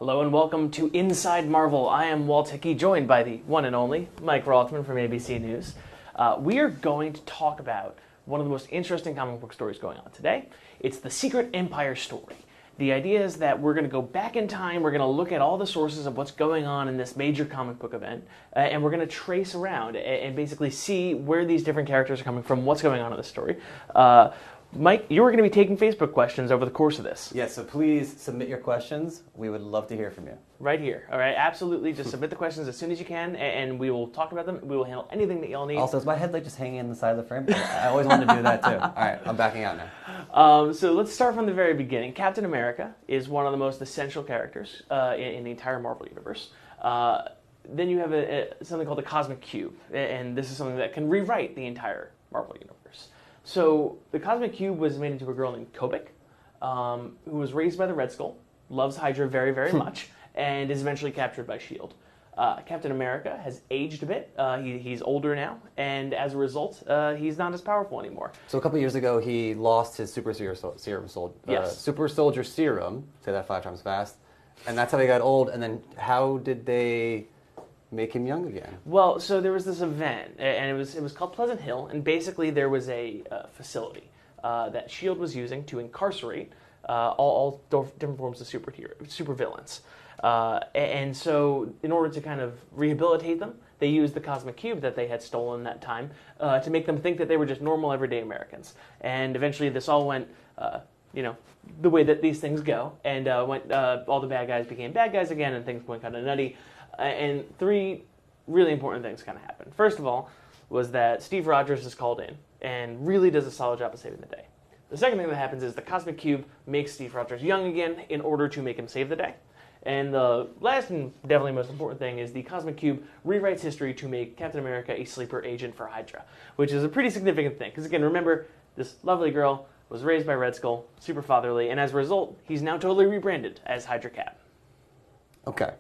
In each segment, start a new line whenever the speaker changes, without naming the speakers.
Hello and welcome to Inside Marvel. I am Walt Hickey, joined by the one and only Mike Rothman from ABC News. We are going to talk about one of the most interesting comic book stories going on today. It's the Secret Empire story. The idea is that we're going to go back in time, we're going to look at all the sources of what's going on in this major comic book event, and we're going to trace around and basically see where these different characters are coming from, what's going on in this story. Mike, you are going to be taking Facebook questions over the course of this.
Yes, so please submit your questions. We would love to hear from you.
Right here. All right, absolutely. Just submit the questions as soon as you can, and we will talk about them. We will handle anything that y'all need.
Also, is my headlight just hanging in the side of the frame? I always wanted to do that, too. All right, I'm backing out now.
So let's start from the very beginning. Captain America is one of the most essential characters in the entire Marvel Universe. Then you have something called the Cosmic Cube, and this is something that can rewrite the entire Marvel Universe. So the Cosmic Cube was made into a girl named Kobik, who was raised by the Red Skull, loves Hydra very, very much, and is eventually captured by S.H.I.E.L.D. Captain America has aged a bit. He's older now, and as a result, he's not as powerful anymore.
So a couple years ago, he lost his super soldier serum, say that 5 times fast, and that's how he got old. And then how did they make him young again?
Well, so there was this event, and it was called Pleasant Hill, and basically there was a facility that S.H.I.E.L.D. was using to incarcerate all different forms of supervillains. And so in order to kind of rehabilitate them, they used the Cosmic Cube that they had stolen that time to make them think that they were just normal, everyday Americans. And eventually this all went, the way that these things go, and all the bad guys became bad guys again, and things went kind of nutty. And 3 really important things kind of happened. First of all was that Steve Rogers is called in and really does a solid job of saving the day. The second thing that happens is the Cosmic Cube makes Steve Rogers young again in order to make him save the day. And the last and definitely most important thing is the Cosmic Cube rewrites history to make Captain America a sleeper agent for Hydra, which is a pretty significant thing. Because again, remember, this lovely girl was raised by Red Skull, super fatherly, and as a result, he's now totally rebranded as Hydra Cap.
Okay.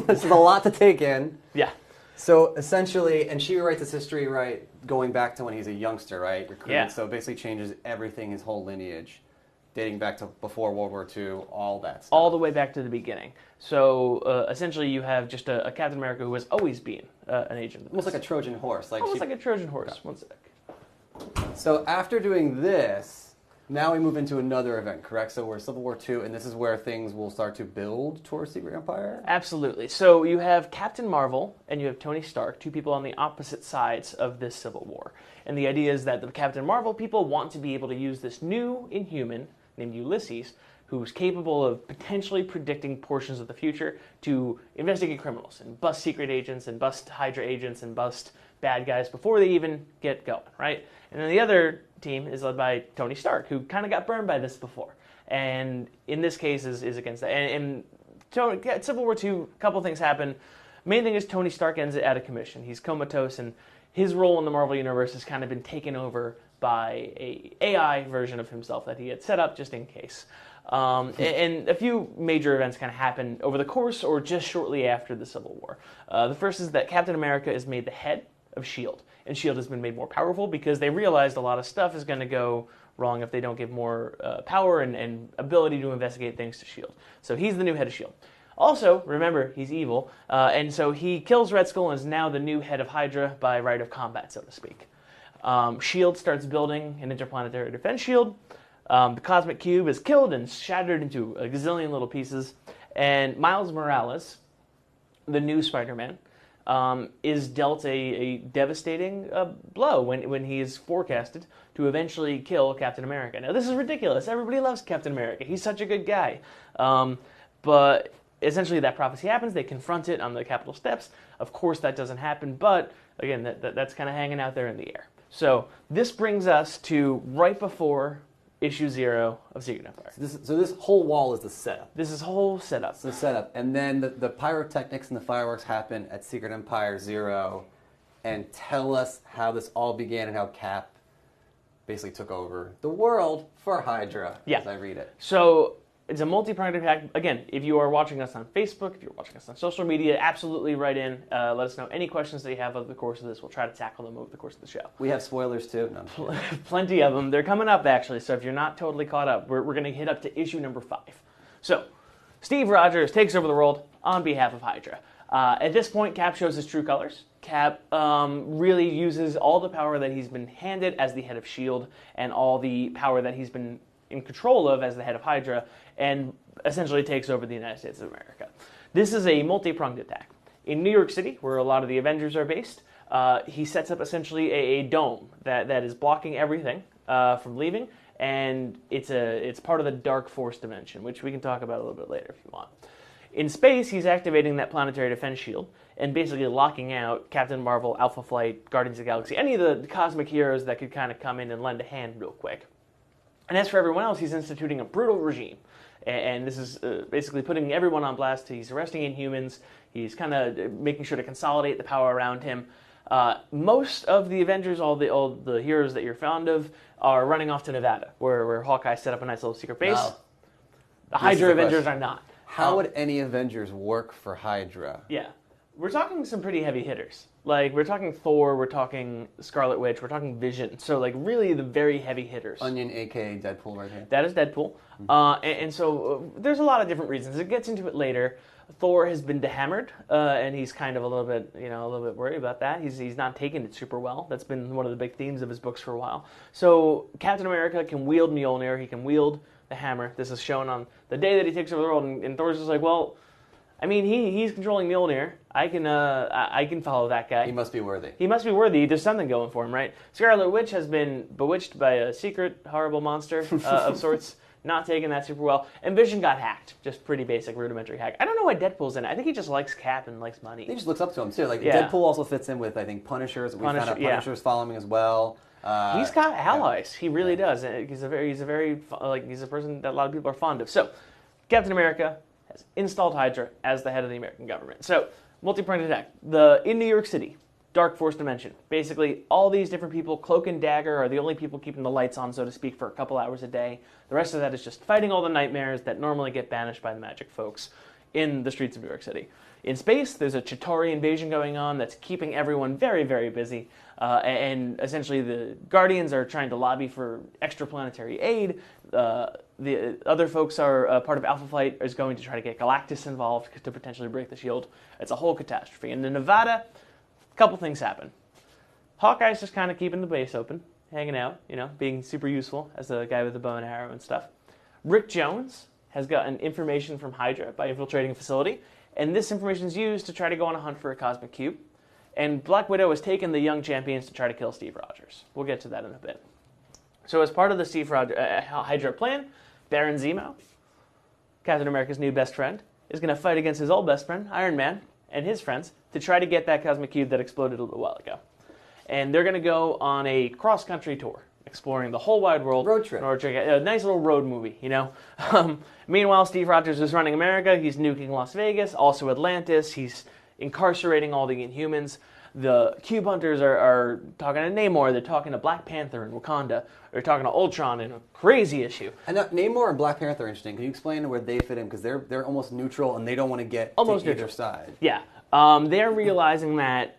This is a lot to take in.
Yeah.
So essentially, and she rewrites this history, right, going back to when he's a youngster, right? Recruited.
Yeah.
So it basically changes everything, his whole lineage, dating back to before World War II, all that stuff.
All the way back to the beginning. So essentially you have just a Captain America who has always been an agent.
Almost like a Trojan horse.
Almost like a Trojan horse.
Okay.
One sec.
So after doing this, now we move into another event, correct? So we're Civil War II, and this is where things will start to build towards Secret Empire?
Absolutely. So you have Captain Marvel and you have Tony Stark, 2 people on the opposite sides of this Civil War. And the idea is that the Captain Marvel people want to be able to use this new Inhuman named Ulysses, who's capable of potentially predicting portions of the future to investigate criminals and bust secret agents and bust Hydra agents and bust bad guys before they even get going, right? And then the other team is led by Tony Stark, who kind of got burned by this before, and in this case is against that. And Civil War II, a couple things happen. Main thing is Tony Stark ends out of commission. He's comatose, and his role in the Marvel Universe has kind of been taken over by a AI version of himself that he had set up just in case. And a few major events kind of happen over the course or just shortly after the Civil War. The first is that Captain America is made the head of S.H.I.E.L.D. And S.H.I.E.L.D. has been made more powerful because they realized a lot of stuff is going to go wrong if they don't give more power and ability to investigate things to S.H.I.E.L.D. So he's the new head of S.H.I.E.L.D. Also, remember, he's evil, and so he kills Red Skull and is now the new head of Hydra by right of combat, so to speak. S.H.I.E.L.D. starts building an interplanetary defense shield. The Cosmic Cube is killed and shattered into a gazillion little pieces. And Miles Morales, the new Spider-Man, is dealt a devastating blow when he is forecasted to eventually kill Captain America. Now, this is ridiculous. Everybody loves Captain America. He's such a good guy. But essentially that prophecy happens. They confront it on the Capitol steps. Of course, that doesn't happen. But, again, that's kind of hanging out there in the air. So this brings us to right before Issue 0 of Secret Empire.
So this whole wall is the setup.
This is whole setup.
It's the setup. And then the pyrotechnics and the fireworks happen at Secret Empire 0. And tell us how this all began and how Cap basically took over the world for Hydra, as I read it.
So it's a multi-pronged attack. Again, if you are watching us on Facebook, if you're watching us on social media, absolutely write in. Let us know any questions that you have over the course of this. We'll try to tackle them over the course of the show.
We have spoilers too. No,
plenty of them. They're coming up, actually, so if you're not totally caught up, we're going to hit up to issue number 5. So Steve Rogers takes over the world on behalf of Hydra. At this point, Cap shows his true colors. Cap really uses all the power that he's been handed as the head of S.H.I.E.L.D. and all the power that he's been in control of as the head of Hydra, and essentially takes over the United States of America. This is a multi-pronged attack. In New York City, where a lot of the Avengers are based, he sets up essentially a dome that is blocking everything from leaving, and it's part of the Dark Force dimension, which we can talk about a little bit later if you want. In space, he's activating that planetary defense shield and basically locking out Captain Marvel, Alpha Flight, Guardians of the Galaxy, any of the cosmic heroes that could kind of come in and lend a hand real quick. And as for everyone else, he's instituting a brutal regime. And this is basically putting everyone on blast. He's arresting Inhumans. He's kind of making sure to consolidate the power around him. Most of the Avengers, all the heroes that you're fond of, are running off to Nevada, where Hawkeye set up a nice little secret base.
Now,
the Hydra Avengers are not.
How would any Avengers work for Hydra?
Yeah. We're talking some pretty heavy hitters. Like, we're talking Thor, we're talking Scarlet Witch, we're talking Vision. So, like, really the very heavy hitters.
Onion, a.k.a. Deadpool right here.
That is Deadpool. And so there's a lot of different reasons. It gets into it later. Thor has been dehammered, and he's kind of a little bit worried about that. He's not taking it super well. That's been one of the big themes of his books for a while. So Captain America can wield Mjolnir. He can wield the hammer. This is shown on the day that he takes over the world, and Thor's just like, well, I mean, he's controlling Mjolnir. I can follow that guy.
He must be worthy.
He must be worthy. There's something going for him, right? Scarlet Witch has been bewitched by a secret, horrible monster of sorts. Not taking that super well. And Vision got hacked. Just pretty basic, rudimentary hack. I don't know why Deadpool's in it. I think he just likes Cap and likes money.
He just looks up to him, too. Like, Deadpool also fits in with, I think, Punishers. We found out Punisher's following as well.
He's got allies. He really does. He's a person that a lot of people are fond of. So, Captain America has installed Hydra as the head of the American government. So, multi-pronged attack. In New York City, Dark Force dimension. Basically, all these different people, Cloak and Dagger, are the only people keeping the lights on, so to speak, for a couple hours a day. The rest of that is just fighting all the nightmares that normally get banished by the magic folks in the streets of New York City. In space, there's a Chitauri invasion going on that's keeping everyone very, very busy. And essentially, the Guardians are trying to lobby for extraplanetary aid. The other folks are part of Alpha Flight is going to try to get Galactus involved to potentially break the shield. It's a whole catastrophe. And in Nevada, a couple things happen. Hawkeye's just kind of keeping the base open, hanging out, being super useful as the guy with the bow and arrow and stuff. Rick Jones has gotten information from Hydra by infiltrating a facility, and this information is used to try to go on a hunt for a cosmic cube. And Black Widow has taken the young champions to try to kill Steve Rogers. We'll get to that in a bit. So as part of the Hydra plan, Baron Zemo, Captain America's new best friend, is going to fight against his old best friend, Iron Man, and his friends to try to get that cosmic cube that exploded a little while ago. And they're going to go on a cross-country tour, exploring the whole wide world.
Road trip.
A nice little road movie, Meanwhile, Steve Rogers is running America. He's nuking Las Vegas, also Atlantis. He's incarcerating all the Inhumans. The Cube Hunters are talking to Namor. They're talking to Black Panther in Wakanda. They're talking to Ultron in a crazy issue.
And Namor and Black Panther are interesting. Can you explain where they fit in? Because they're almost neutral and they don't want to get
almost
to
neutral.
either side.
Yeah. They're realizing that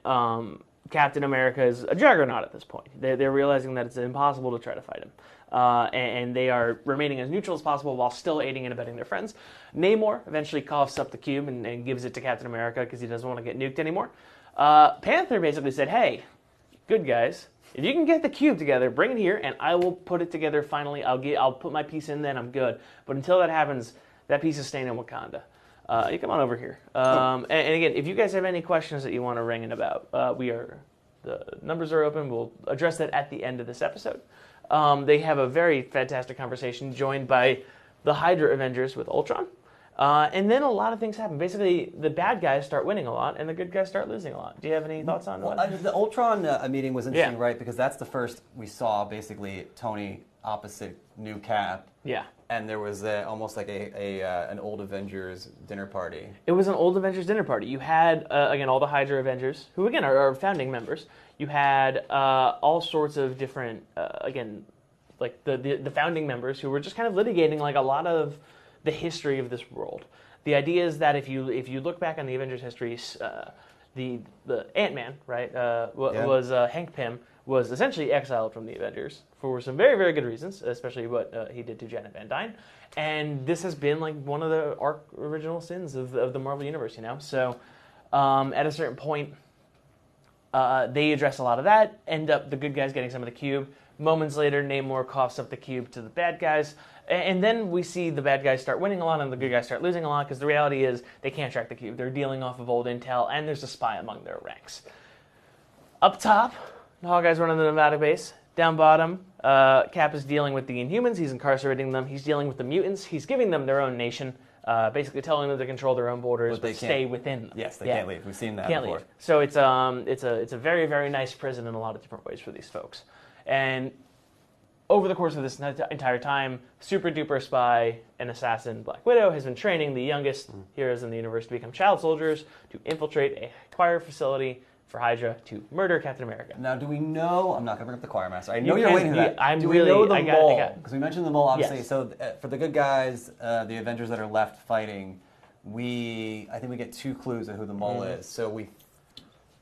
Captain America is a juggernaut at this point. They're realizing that it's impossible to try to fight him. And they are remaining as neutral as possible while still aiding and abetting their friends. Namor eventually coughs up the cube and gives it to Captain America because he doesn't want to get nuked anymore. Panther basically said, hey, good guys, if you can get the cube together, bring it here, and I will put it together finally. I'll put my piece in, then I'm good. But until that happens, that piece is staying in Wakanda. You come on over here. And again, if you guys have any questions that you want to ring in about, the numbers are open. We'll address that at the end of this episode. They have a very fantastic conversation joined by the Hydra Avengers with Ultron. And then a lot of things happen. Basically, the bad guys start winning a lot, and the good guys start losing a lot. Do you have any thoughts on that?
The Ultron meeting was interesting, right? Because that's the first we saw, basically, Tony opposite new Cap.
Yeah.
And there was almost like an old Avengers dinner party.
It was an old Avengers dinner party. You had, again, all the Hydra Avengers, who, again, are founding members. You had all sorts of different, again, like the founding members who were just kind of litigating like a lot of the history of this world. The idea is that if you look back on the Avengers histories, the Ant-Man, right, was Hank Pym, was essentially exiled from the Avengers for some very, very good reasons, especially what he did to Janet Van Dyne. And this has been like one of the original sins of the Marvel Universe, you know? So at a certain point, they address a lot of that, end up the good guys getting some of the cube. Moments later, Namor coughs up the cube to the bad guys. And then we see the bad guys start winning a lot and the good guys start losing a lot, because the reality is they can't track the cube. They're dealing off of old intel, and there's a spy among their ranks. Up top, the Hawkeye's running the Nevada base. Down bottom, Cap is dealing with the Inhumans. He's incarcerating them. He's dealing with the mutants. He's giving them their own nation, basically telling them to control their own borders, but stay within them.
Yes, they can't leave. We've seen that
can't
before.
Leave. So it's a very, very nice prison in a lot of different ways for these folks. And over the course of this entire time, super duper spy and assassin Black Widow has been training the youngest heroes in the universe to become child soldiers to infiltrate a choir facility for Hydra to murder Captain America.
Now, do we know? I'm not going to bring up the choir master. I know you're waiting for that.
Do
we know the mole?
Because
we mentioned the mole, obviously.
Yes.
So for the good guys, the Avengers that are left fighting, I think we get 2 clues of who the mole is. So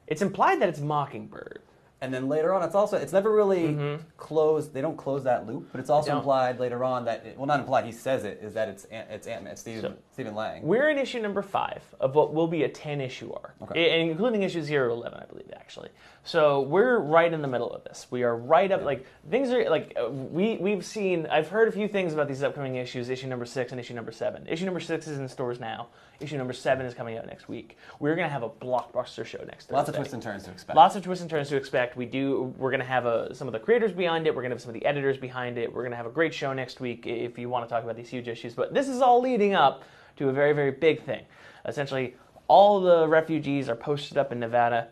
it's implied that it's Mockingbird.
And then later on, it's never really closed. They don't close that loop, but it's also implied later on that, not implied, he says it, is that it's Ant-Man, Stephen Lang.
We're in issue number 5 of what will be a 10-issue arc, including issues 0 to 11, I believe, actually. So we're right in the middle of this. We are right up, things are, we've seen, I've heard a few things about these upcoming issues, issue number 6 and issue number 7. Issue number 6 is in stores now. Issue number 7 is coming out next week. We're going to have a blockbuster show next Thursday.
Lots of twists and turns to expect.
Lots of twists and turns to expect. We're going to have some of the creators behind it. We're going to have some of the editors behind it. We're going to have a great show next week if you want to talk about these huge issues. But this is all leading up to a very, very big thing. Essentially, all the refugees are posted up in Nevada.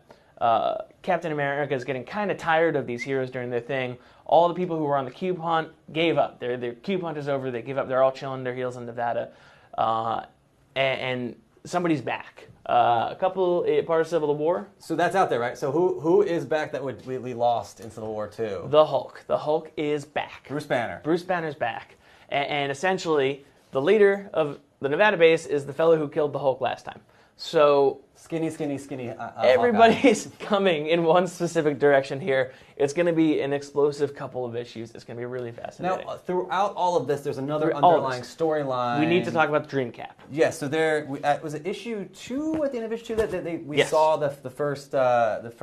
Captain America is getting kind of tired of these heroes doing their thing. All the people who were on the cube hunt gave up. Their cube hunt is over. They give up. They're all chilling their heels in Nevada. And somebody's back. A couple part of Civil War.
So that's out there, right? So who is back that we lost in Civil War 2?
The Hulk. The Hulk is back.
Bruce Banner.
Bruce Banner's back. And essentially, the leader of the Nevada base is the fellow who killed the Hulk last time. So
skinny.
everybody's coming in one specific direction here. It's going to be an explosive couple of issues. It's going to be really fascinating.
Now, throughout all of this, there's another underlying storyline.
We need to talk about the Dream Cap.
Yes. So there was it issue 2 at the end of issue 2 that we
yes.
saw the first
the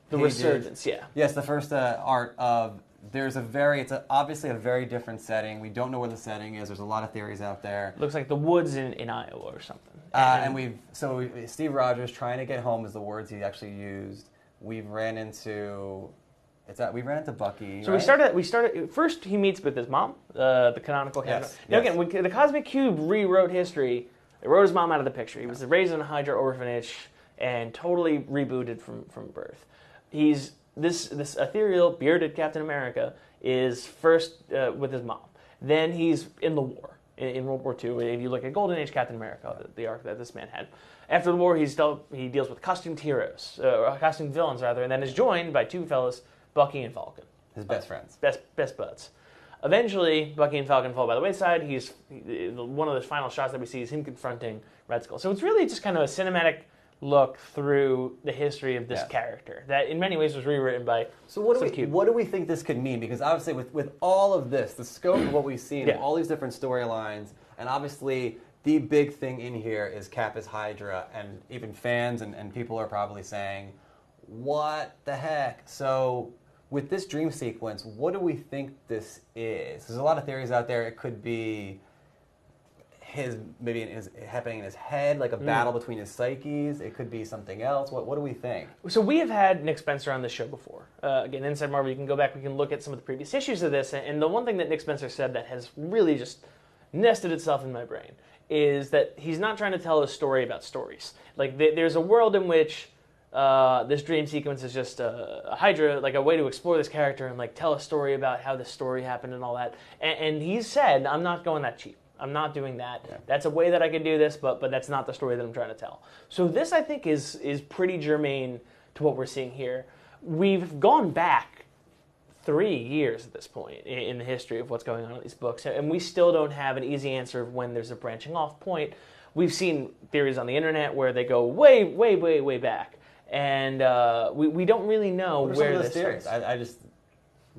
pages.
resurgence. Yeah.
Yes, the first art of. It's obviously a very different setting. We don't know where the setting is. There's a lot of theories out there.
Looks like the woods in Iowa or something.
Steve Rogers trying to get home is the words he actually used. We ran into Bucky.
So
right?
we started first. He meets with his mom, the canonical canon.
Yes,
Now
yes.
again, when the Cosmic Cube rewrote history, they wrote his mom out of the picture. He was raised in a Hydra orphanage and totally rebooted from birth. He's this ethereal bearded Captain America is first with his mom. Then he's in the war in World War II. If you look at Golden Age Captain America, the arc that this man had. After the war, he deals with costumed heroes, costumed villains rather, and then is joined by 2 fellas, Bucky and Falcon.
His best friends.
Best buds. Eventually, Bucky and Falcon fall by the wayside. One of the final shots that we see is him confronting Red Skull. So it's really just kind of a cinematic look through the history of this character that in many ways was rewritten by
what do we think this could mean? Because obviously with all of this, the scope of what we've seen, all these different storylines, and obviously the big thing in here is Cap is Hydra, and even fans and people are probably saying, what the heck? So with this dream sequence, what do we think this is? There's a lot of theories out there. It could be happening in his head, like a battle between his psyches. It could be something else. What do we think?
So we have had Nick Spencer on the show before. Again, Inside Marvel, you can go back, we can look at some of the previous issues of this, and the one thing that Nick Spencer said that has really just nested itself in my brain is that he's not trying to tell a story about stories. Like, there's a world in which this dream sequence is just a Hydra, like a way to explore this character and like tell a story about how this story happened and all that. And he said, I'm not going that cheap. I'm not doing that. Yeah. That's a way that I could do this, but that's not the story that I'm trying to tell. So this, I think, is pretty germane to what we're seeing here. We've gone back 3 years at this point in the history of what's going on in these books, and we still don't have an easy answer of when there's a branching off point. We've seen theories on the internet where they go way, way, way, way back. and we don't really know
What are
where
some of those
this
theories?
starts.
I just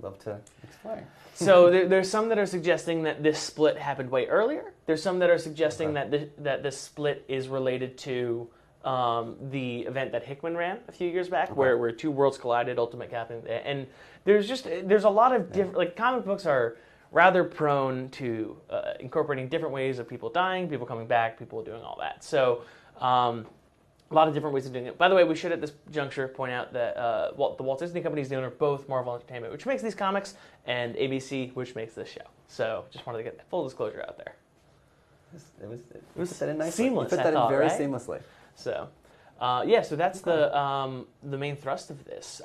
love to explain.
So there's some that are suggesting that this split happened way earlier. There's some that are suggesting that this split is related to the event that Hickman ran a few years back, where two worlds collided, Ultimate Cap, and there's a lot of different, like, comic books are rather prone to incorporating different ways of people dying, people coming back, people doing all that. So a lot of different ways of doing it. By the way, we should at this juncture point out that the Walt Disney Company is the owner of both Marvel Entertainment, which makes these comics, and ABC, which makes this show. So just wanted to get that full disclosure out there.
It was said in nicely.
Seamless.
You put that
I thought,
in very
right?
seamlessly.
So, so that's the main thrust of this.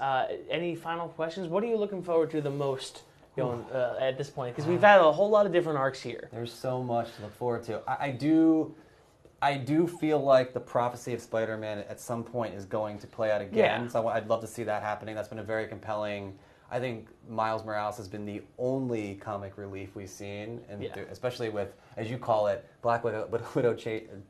Any final questions? What are you looking forward to the most going at this point? Because we've had a whole lot of different arcs here.
There's so much to look forward to. I do feel like the prophecy of Spider-Man at some point is going to play out again.
Yeah.
So I'd love to see that happening. That's been a very compelling. I think Miles Morales has been the only comic relief we've seen, and especially with, as you call it, Black Widow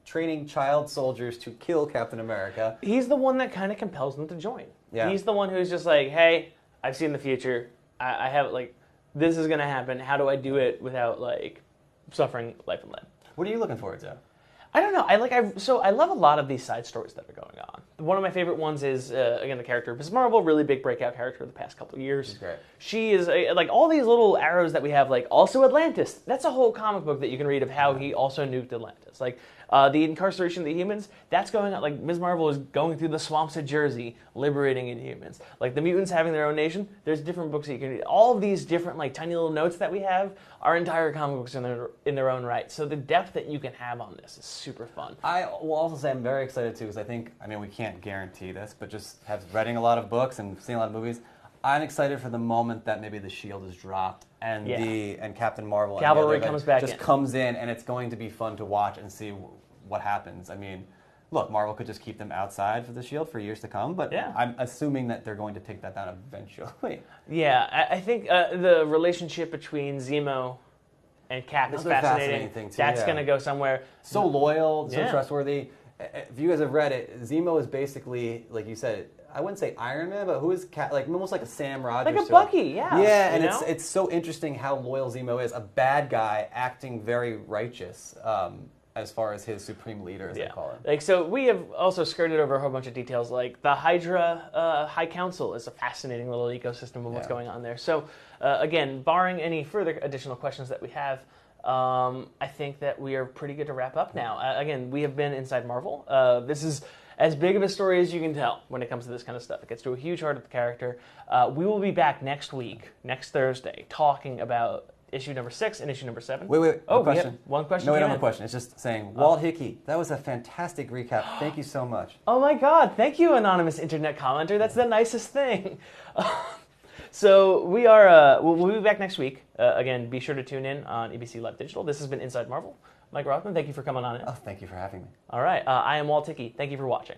training child soldiers to kill Captain America.
He's the one that kind of compels them to join.
Yeah.
He's the one who's just like, hey, I've seen the future. I have, like, this is going to happen. How do I do it without, like, suffering life and limb?
What are you looking forward to?
I don't know. I love a lot of these side stories that are going on. One of my favorite ones is, again, the character of Ms. Marvel, really big breakout character of the past couple of years.
She's great.
She is, like, all these little arrows that we have, like, also Atlantis. That's a whole comic book that you can read of how he also nuked Atlantis. Like, the incarceration of the humans, that's going on, like, Ms. Marvel is going through the swamps of Jersey, liberating Inhumans. Like, the mutants having their own nation, there's different books that you can read. All of these different, like, tiny little notes that we have are entire comic books in their own right. So the depth that you can have on this is super fun.
I will also say I'm very excited, too, because we can't guarantee this, but just reading a lot of books and seeing a lot of movies, I'm excited for the moment that maybe the shield is dropped and Captain Marvel
Cavalry comes back
comes in, and it's going to be fun to watch and see what happens. I mean, look, Marvel could just keep them outside for the shield for years to come, but I'm assuming that they're going to take that down eventually.
Yeah, I think the relationship between Zemo and Cap is fascinating.
Thing too,
That's going to go somewhere.
So loyal, so trustworthy. If you guys have read it, Zemo is basically, like you said, I wouldn't say Iron Man, but who is Cap? Like almost like a Sam Rogers.
Like a Bucky, yeah.
Yeah, and it's so interesting how loyal Zemo is. A bad guy acting very righteous. As far as his supreme leader, as they call him.
Like, so we have also skirted over a whole bunch of details, like the Hydra High Council is a fascinating little ecosystem of what's going on there. So, again, barring any further additional questions that we have, I think that we are pretty good to wrap up now. Again, we have been Inside Marvel. This is as big of a story as you can tell when it comes to this kind of stuff. It gets to a huge heart of the character. We will be back next week, next Thursday, talking about issue number 6 and issue number 7.
Wait.
Oh,
question.
One question.
No, we don't have a question. It's just saying, Walt Hickey, that was a fantastic recap. Thank you so much.
Oh my God! Thank you, anonymous internet commenter. That's the nicest thing. So we are. We'll be back next week. Again, be sure to tune in on ABC Live Digital. This has been Inside Marvel. Mike Rothman, thank you for coming on in.
Oh, thank you for having me.
All right. I am Walt Hickey. Thank you for watching.